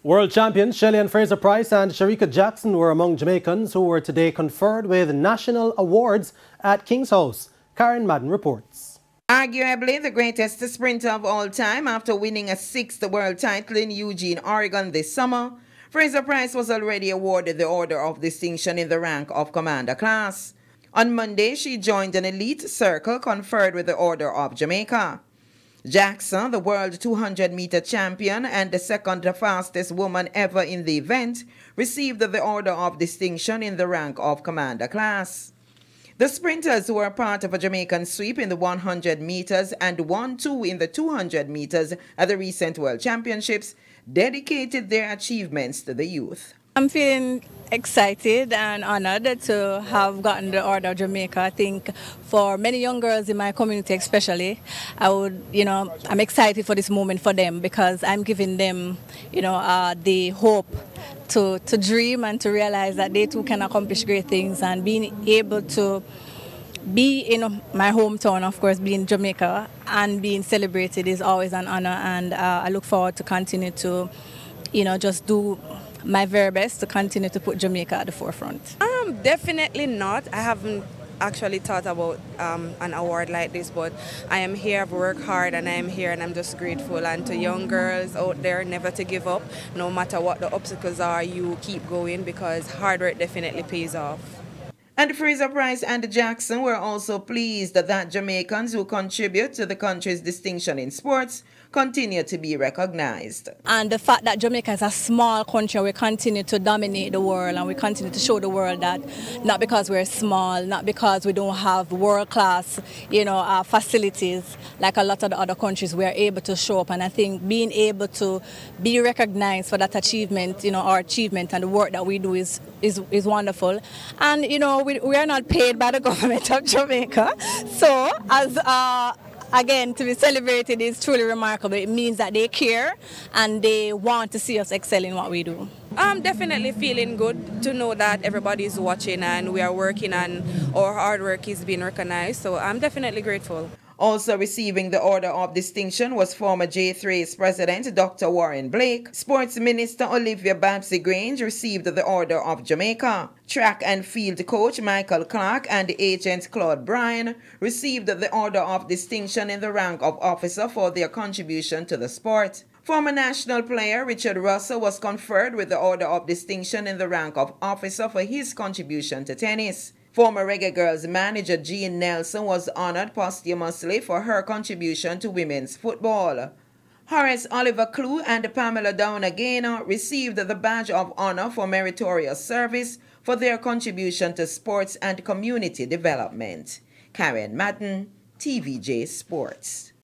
World champions Shelly-Ann Fraser-Pryce and Shericka Jackson were among Jamaicans who were today conferred with national awards at King's House. Karen Madden reports. Arguably the greatest sprinter of all time after winning a 6th world title in Eugene, Oregon this summer, Fraser-Pryce was already awarded the Order of Distinction in the rank of Commander Class. On Monday, she joined an elite circle conferred with the Order of Jamaica. Jackson, the world 200-meter champion and the second fastest woman ever in the event, received the Order of Distinction in the rank of Commander Class. The sprinters were part of a Jamaican sweep in the 100 meters and 1-2 in the 200 meters at the recent World Championships, dedicated their achievements to the youth. I'm feeling excited and honored to have gotten the Order of Jamaica. I think for many young girls in my community especially, I'm excited for this moment for them because I'm giving them, the hope to dream and to realize that they too can accomplish great things, and being able to be in my hometown, of course, being Jamaica, and being celebrated is always an honor, and I look forward to continue to, just do my very best to continue to put Jamaica at the forefront. Definitely not. I haven't actually thought about an award like this, but I am here, I've worked hard, and I am here, and I'm just grateful. And to young girls out there, never to give up. No matter what the obstacles are, you keep going because hard work definitely pays off. And Fraser-Pryce and Jackson were also pleased that Jamaicans who contribute to the country's distinction in sports continue to be recognized. And the fact that Jamaica is a small country, we continue to dominate the world, and we continue to show the world that not because we're small, not because we don't have world-class, facilities like a lot of the other countries, we are able to show up. And I think being able to be recognized for that achievement, our achievement and the work that we do is wonderful. And we are not paid by the government of Jamaica, so again, to be celebrated is truly remarkable. It means that they care and they want to see us excel in what we do. I'm definitely feeling good to know that everybody is watching and we are working and our hard work is being recognized. So I'm definitely grateful. Also receiving the Order of Distinction was former J3's president, Dr. Warren Blake. Sports Minister Olivia Babsy-Grange received the Order of Jamaica. Track and field coach Michael Clark and agent Claude Bryan received the Order of Distinction in the rank of officer for their contribution to the sport. Former national player Richard Russell was conferred with the Order of Distinction in the rank of officer for his contribution to tennis. Former Reggae Girls manager Jean Nelson was honored posthumously for her contribution to women's football. Horace Oliver Clue and Pamela Downer Gaynor received the Badge of Honor for meritorious service for their contribution to sports and community development. Karen Madden, TVJ Sports.